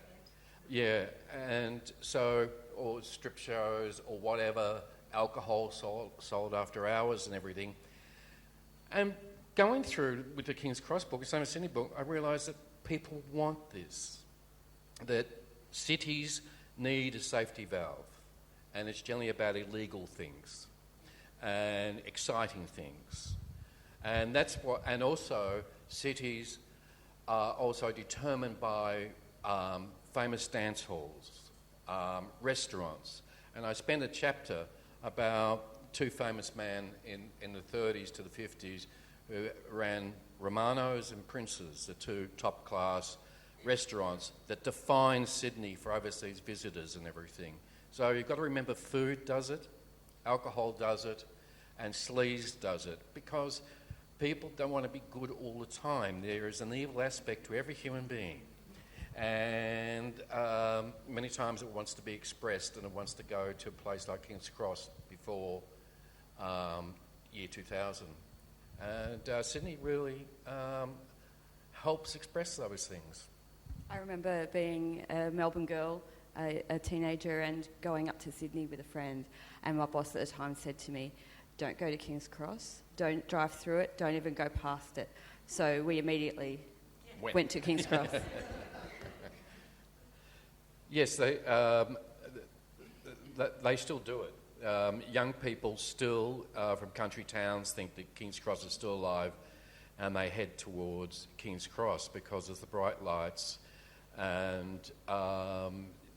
Yeah, and so, or strip shows, or whatever, alcohol sold after hours and everything. And going through with the King's Cross book, the same as Sydney book, I realised that people want this, that cities need a safety valve, and it's generally about illegal things and exciting things. And that's what, and also cities are also determined by famous dance halls, restaurants. And I spent a chapter about two famous men in the 30s to the 50s who ran Romano's and Prince's, the two top-class restaurants that define Sydney for overseas visitors and everything. So you've got to remember, food does it, alcohol does it, and sleaze does it, because people don't want to be good all the time. There is an evil aspect to every human being, and many times it wants to be expressed, and it wants to go to a place like King's Cross before year 2000. And Sydney really helps express those things. I remember being a Melbourne girl, a teenager, and going up to Sydney with a friend, and my boss at the time said to me, "Don't go to King's Cross, don't drive through it, don't even go past it." So we immediately went to King's Cross. Yes, they still do it. Young people still from country towns think that King's Cross is still alive, and they head towards King's Cross because of the bright lights, and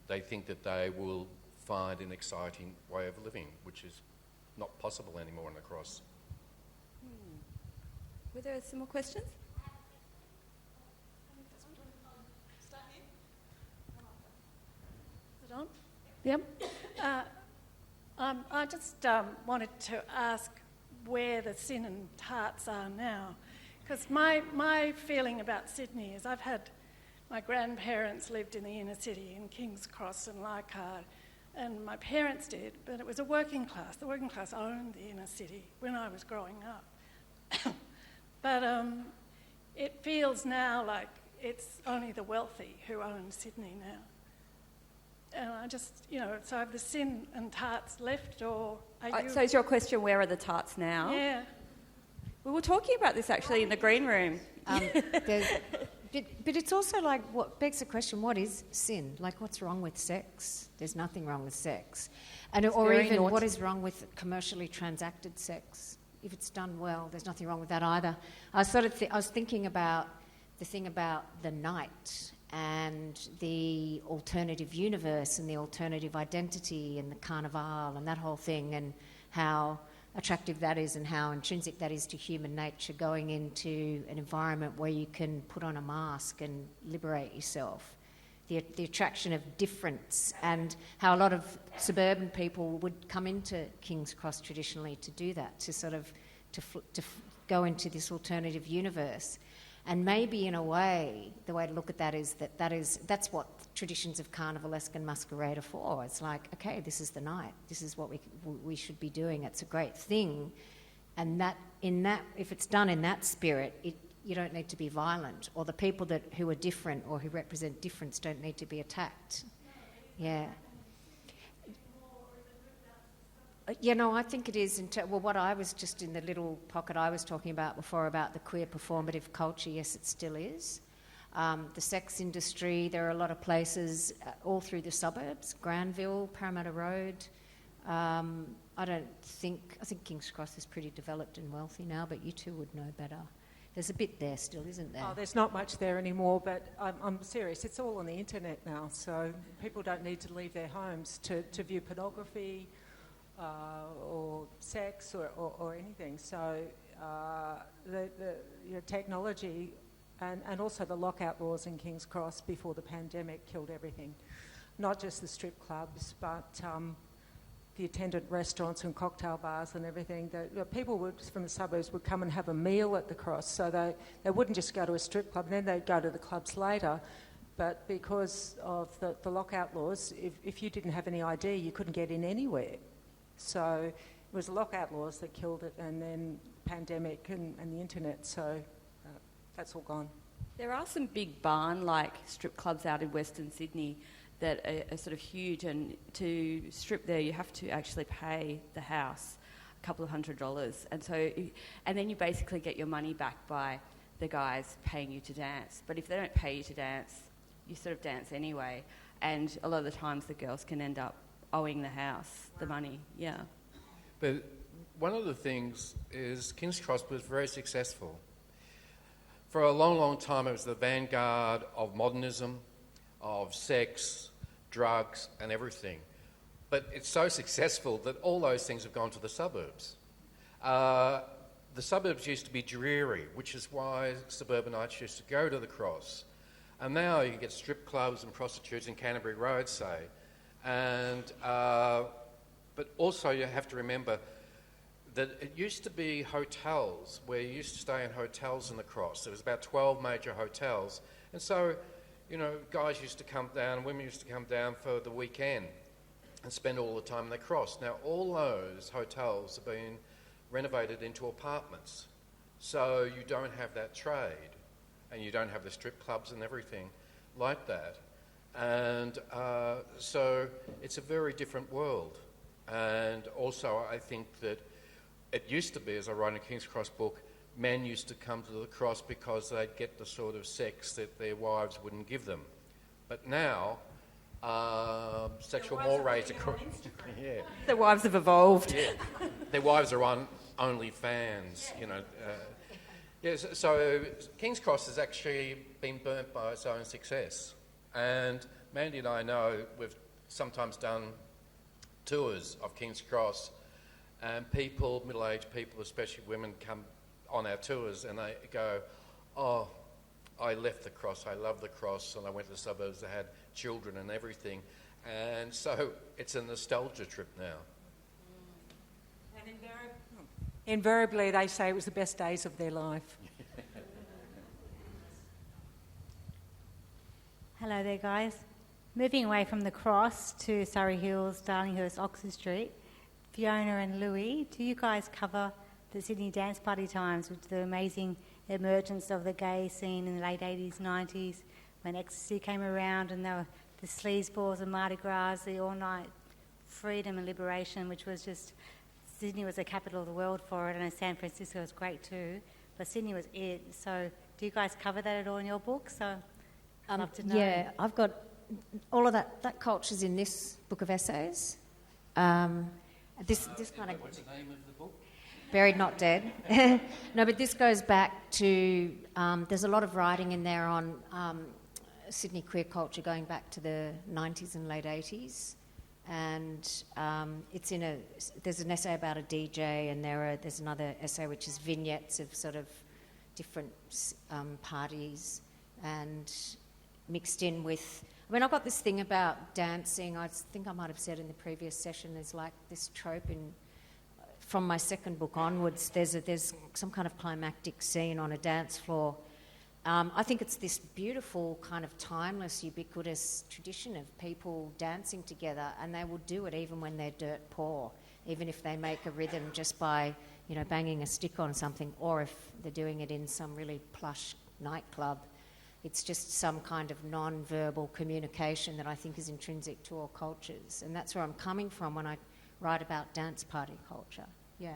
they think that they will find an exciting way of living, which is not possible anymore on the Cross. Were there some more questions? Is it on? Yep. I just wanted to ask where the sin and tarts are now, because my feeling about Sydney is I've had my grandparents lived in the inner city in King's Cross and Leichhardt, and my parents did, but it was a working class. The working class owned the inner city when I was growing up. But it feels now like it's only the wealthy who own Sydney now. And I just, so have the sin and tarts left, or are you... So is your question, where are the tarts now? Yeah. We were talking about this actually in the green room. But it's also like, what begs the question, what is sin? Like, what's wrong with sex? There's nothing wrong with sex. Or even, what is wrong with commercially transacted sex? If it's done well, there's nothing wrong with that either. I was thinking about the thing about the night and the alternative universe and the alternative identity and the carnival and that whole thing, and how attractive that is and how intrinsic that is to human nature, going into an environment where you can put on a mask and liberate yourself. The attraction of difference, and how a lot of suburban people would come into King's Cross traditionally to do that, to to go into this alternative universe. And maybe in a way, the way to look at that is that's what traditions of carnivalesque and masquerade are for. It's like, okay, this is the night. This is what we should be doing. It's a great thing. And if it's done in that spirit, you don't need to be violent, or the people who are different or who represent difference don't need to be attacked. Yeah. I think it is. What I was just in the little pocket I was talking about before about the queer performative culture, yes, it still is. The sex industry, there are a lot of places all through the suburbs, Granville, Parramatta Road. I think King's Cross is pretty developed and wealthy now, but you two would know better. There's a bit there still, isn't there? Oh, there's not much there anymore, but I'm serious. It's all on the internet now, so people don't need to leave their homes to view pornography or sex or anything. So the technology and also the lockout laws in King's Cross before the pandemic killed everything. Not just the strip clubs, but the attendant restaurants and cocktail bars and everything. People from the suburbs would come and have a meal at the Cross, so they wouldn't just go to a strip club and then they'd go to the clubs later. But because of the lockout laws, if you didn't have any ID, you couldn't get in anywhere. So it was the lockout laws that killed it, and then pandemic and the internet, so that's all gone. There are some big barn-like strip clubs out in Western Sydney that are sort of huge, and to strip there you have to actually pay the house a couple of $100, and then you basically get your money back by the guys paying you to dance. But if they don't pay you to dance, you sort of dance anyway, and a lot of the times the girls can end up owing the house the money. Yeah. But one of the things is King's Cross was very successful. For a long, long time it was the vanguard of modernism, of sex, drugs and everything. But it's so successful that all those things have gone to the suburbs. The suburbs used to be dreary, which is why suburbanites used to go to the Cross. And now you can get strip clubs and prostitutes in Canterbury Road, say. But also you have to remember that it used to be hotels, where you used to stay in hotels in the Cross. There was about 12 major hotels. And so, guys used to come down, women used to come down for the weekend and spend all the time in the Cross. Now, all those hotels have been renovated into apartments. So you don't have that trade, and you don't have the strip clubs and everything like that. And so it's a very different world. And also I think that it used to be, as I write in a King's Cross book, men used to come to the Cross because they'd get the sort of sex that their wives wouldn't give them. But now, sexual mores are... yeah. Their wives have evolved. Yeah. Their wives are on OnlyFans, Yes, so King's Cross has actually been burnt by its own success. And Mandy and I know we've sometimes done tours of King's Cross, and people, middle-aged people, especially women, come on our tours and they go, oh, I left the Cross, I love the Cross, and I went to the suburbs, I had children and everything. And so it's a nostalgia trip now. And invariably they say it was the best days of their life. Hello there, guys. Moving away from the Cross to Surrey Hills, Darlinghurst, Oxford Street, Fiona and Louis, do you guys cover the Sydney dance party times, with the amazing emergence of the gay scene in the late 80s, 90s, when ecstasy came around and there were the sleazeballs and Mardi Gras, the all-night freedom and liberation, which was just... Sydney was the capital of the world for it, and San Francisco was great too, but Sydney was it. So do you guys cover that at all in your book? So I'd love to know. Yeah, I've got all of that culture's in this book of essays. This kind of... What's the name of the book? Buried Not Dead. No, but this goes back to... there's a lot of writing in there on Sydney queer culture going back to the 90s and late 80s. And it's there's an essay about a DJ, and there's another essay which is vignettes of sort of different parties, and mixed in with... I mean, I've got this thing about dancing. I think I might have said in the previous session, there's like this trope in from my second book onwards, there's some kind of climactic scene on a dance floor. I think it's this beautiful kind of timeless, ubiquitous tradition of people dancing together, and they will do it even when they're dirt poor, even if they make a rhythm just by, banging a stick on something, or if they're doing it in some really plush nightclub. It's just some kind of non-verbal communication that I think is intrinsic to all cultures, and that's where I'm coming from when I write about dance party culture. Yeah.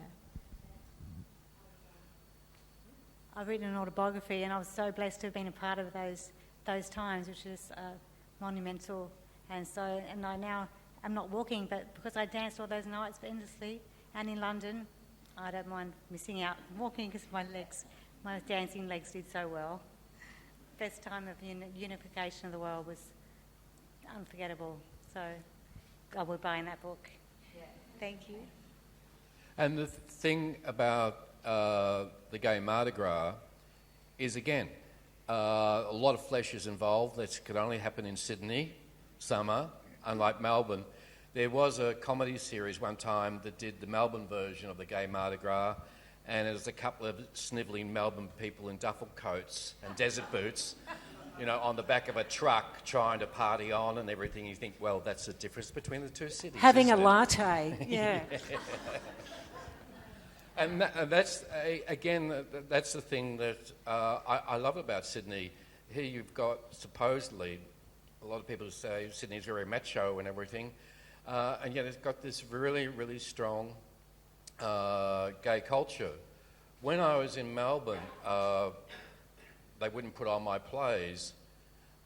I've written an autobiography, and I was so blessed to have been a part of those times, which is monumental. And I am not walking, but because I danced all those nights endlessly, and in London, I don't mind missing out walking because my dancing legs did so well. Best time of unification of the world was unforgettable. So I will buy in that book. Yeah. Thank you. And the thing about the gay Mardi Gras is, again, a lot of flesh is involved. That could only happen in Sydney, summer, unlike Melbourne. There was a comedy series one time that did the Melbourne version of the gay Mardi Gras, and it was a couple of snivelling Melbourne people in duffel coats and desert boots, on the back of a truck trying to party on and everything. You think, well, that's the difference between the two cities. Having a latte, yeah. And that's, again, that's the thing that I love about Sydney. Here you've got, supposedly, a lot of people say Sydney's very macho and everything, and yet it's got this really, really strong gay culture. When I was in Melbourne, they wouldn't put on my plays.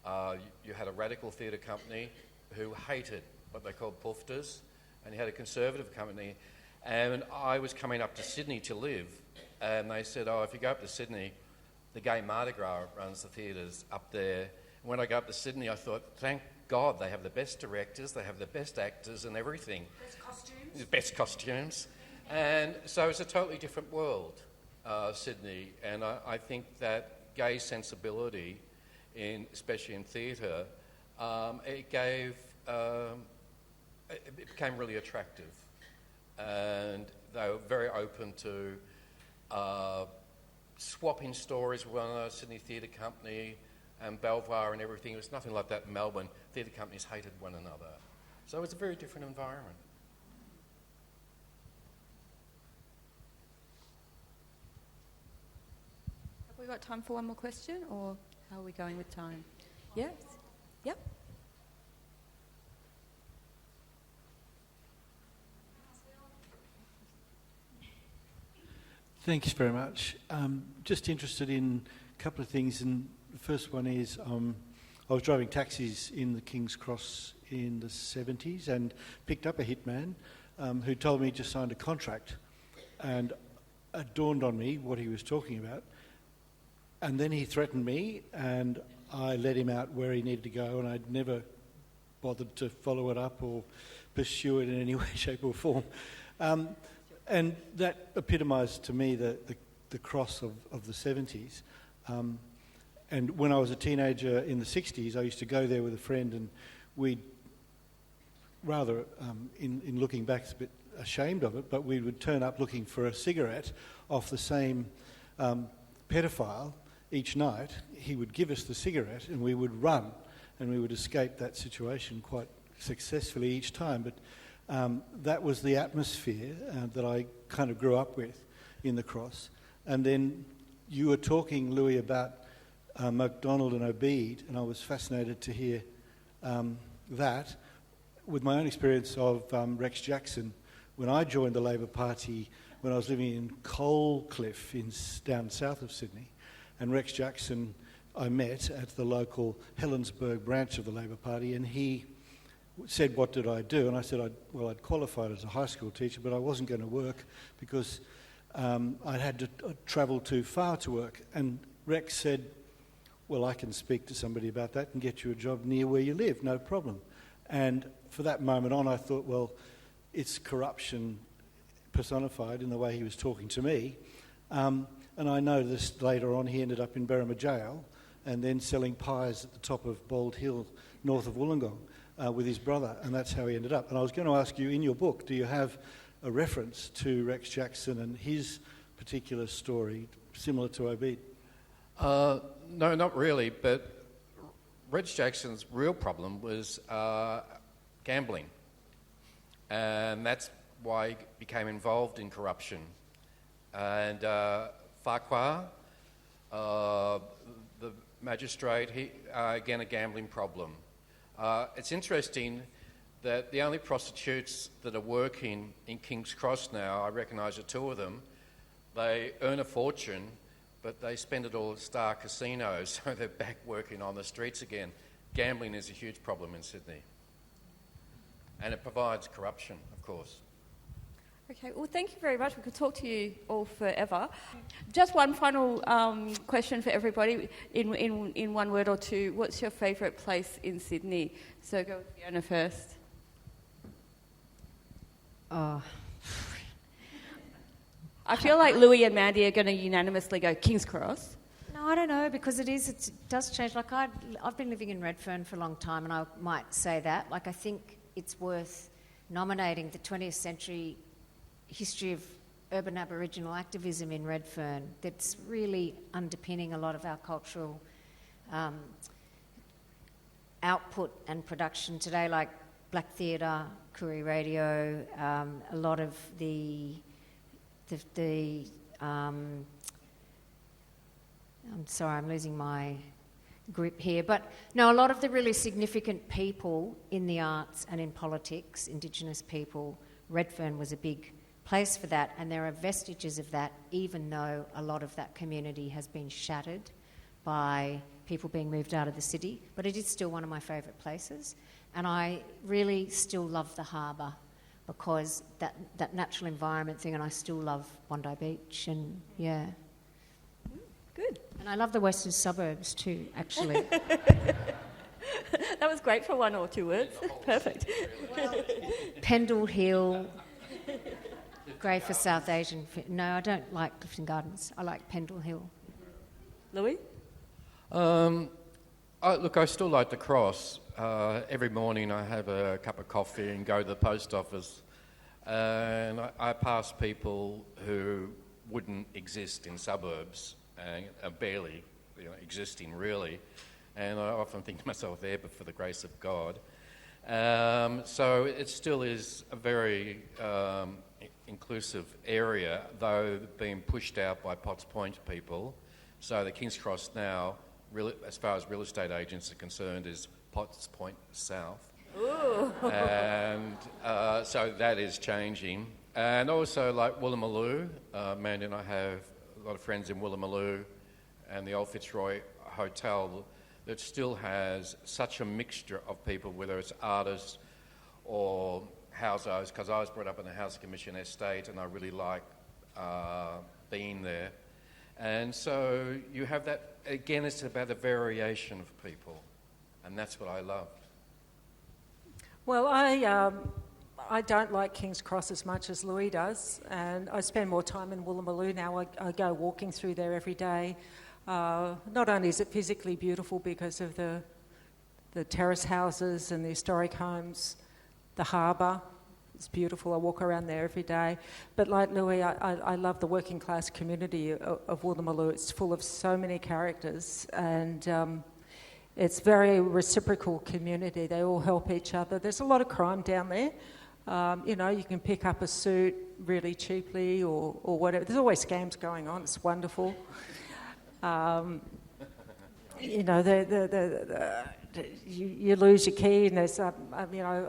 You had a radical theatre company who hated what they called poofters, and you had a conservative company. And I was coming up to Sydney to live, and they said, if you go up to Sydney, the gay Mardi Gras runs the theatres up there. And when I go up to Sydney, I thought, thank God they have the best directors, they have the best actors and everything. Best costumes? Best costumes. And so it's a totally different world, Sydney. And I think that gay sensibility, especially in theatre, it became really attractive. And they were very open to swapping stories with Sydney Theatre Company and Belvoir and everything. It was nothing like that in Melbourne. Theatre companies hated one another. So it's a very different environment. Have we got time for one more question, or how are we going with time? Yes. Yep. Thanks very much. Just interested in a couple of things, and the first one is I was driving taxis in the King's Cross in the 70s and picked up a hitman who told me he just signed a contract, and it dawned on me what he was talking about, and then he threatened me, and I let him out where he needed to go, and I'd never bothered to follow it up or pursue it in any way, shape or form. And that epitomised to me the cross of the 70s. And when I was a teenager in the 60s, I used to go there with a friend, and we'd rather, in looking back, it's a bit ashamed of it, but we would turn up looking for a cigarette off the same pedophile each night. He would give us the cigarette, and we would run, and we would escape that situation quite successfully each time. But that was the atmosphere that I kind of grew up with in the Cross. And then you were talking, Louis, about McDonagh and Obede, and I was fascinated to hear that with my own experience of Rex Jackson. When I joined the Labor Party when I was living in Coalcliff down south of Sydney, and Rex Jackson I met at the local Helensburgh branch of the Labor Party, and he said, what did I do? And I said, I'd qualified as a high school teacher, but I wasn't going to work because I had to travel too far to work. And Rex said, well, I can speak to somebody about that and get you a job near where you live, no problem. And for that moment on, I thought, well, it's corruption personified in the way he was talking to me. And I noticed later on he ended up in Berrima Jail and then selling pies at the top of Bald Hill, north of Wollongong. With his brother, and that's how he ended up. And I was going to ask you, in your book, do you have a reference to Rex Jackson and his particular story, similar to Obed? No, not really, but Rex Jackson's real problem was gambling. And that's why he became involved in corruption. And Farquhar, the magistrate, he again a gambling problem. It's interesting that the only prostitutes that are working in King's Cross now, I recognise the two of them, they earn a fortune, but they spend it all at Star Casinos, so they're back working on the streets again. Gambling is a huge problem in Sydney. And it provides corruption, of course. Okay, well, thank you very much. We could talk to you all forever. Just one final question for everybody in one word or two. What's your favourite place in Sydney? So go with Fiona first. Oh. I feel like Louis and Mandy are going to unanimously go King's Cross. No, I don't know, because it does change. Like, I've been living in Redfern for a long time, and I might say that. Like, I think it's worth nominating the 20th century history of urban Aboriginal activism in Redfern that's really underpinning a lot of our cultural output and production today, like Black Theatre, Koori Radio, a lot of I'm sorry, I'm losing my grip here, but no, a lot of the really significant people in the arts and in politics, Indigenous people, Redfern was a big place for that, and there are vestiges of that, even though a lot of that community has been shattered by people being moved out of the city. But it is still one of my favourite places, and I really still love the harbour because that natural environment thing, and I still love Bondi Beach, and yeah. Good. And I love the western suburbs too, actually. That was great for one or two words. Perfect. Pendle Hill, great for South Asian. No, I don't like Clifton Gardens. I like Pendle Hill. Louis? Look, I still like the Cross. Every morning I have a cup of coffee and go to the post office, and I pass people who wouldn't exist in suburbs and are barely existing really, and I often think to myself, there but for the grace of God. So it still is a very inclusive area, though being pushed out by Potts Point people. So the King's Cross now, really, as far as real estate agents are concerned, is Potts Point South. Ooh. And so that is changing. And also, like Woolloomooloo, Mandy and I have a lot of friends in Woolloomooloo, and the old Fitzroy Hotel that still has such a mixture of people, whether it's artists or houseos, because I was brought up in a Housing Commission estate and I really like being there. And so you have that, again, it's about a variation of people, and that's what I love. Well, I don't like King's Cross as much as Louis does, and I spend more time in Woolloomooloo now. I go walking through there every day. Not only is it physically beautiful because of the terrace houses and the historic homes, the harbour, it's beautiful. I walk around there every day. But like Louis, I love the working class community of Woolloomooloo. It's full of so many characters, and it's very reciprocal community. They all help each other. There's a lot of crime down there. You can pick up a suit really cheaply or whatever. There's always scams going on. It's wonderful. You lose your key and there's a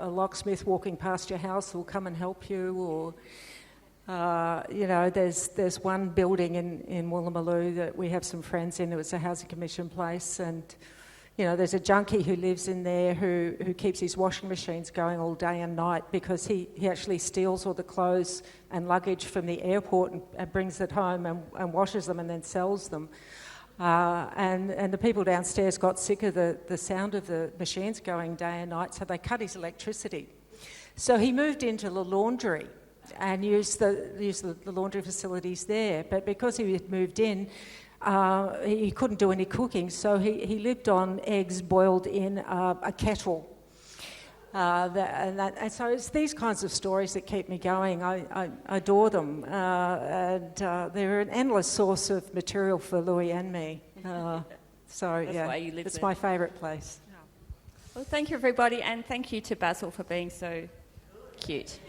locksmith walking past your house will come and help you, or there's one building in Woolloomooloo that we have some friends in. It was a Housing Commission place, and there's a junkie who lives in there who keeps his washing machines going all day and night because he actually steals all the clothes and luggage from the airport and brings it home and washes them and then sells them. And the people downstairs got sick of the sound of the machines going day and night, so they cut his electricity. So he moved into the laundry and used the laundry facilities there. But because he had moved in, he couldn't do any cooking, so he lived on eggs boiled in a kettle. And so it's these kinds of stories that keep me going. I adore them, and they're an endless source of material for Louis and me. So That's why you live it's there. my favourite place. Well, thank you, everybody, and thank you to Basil for being so cute.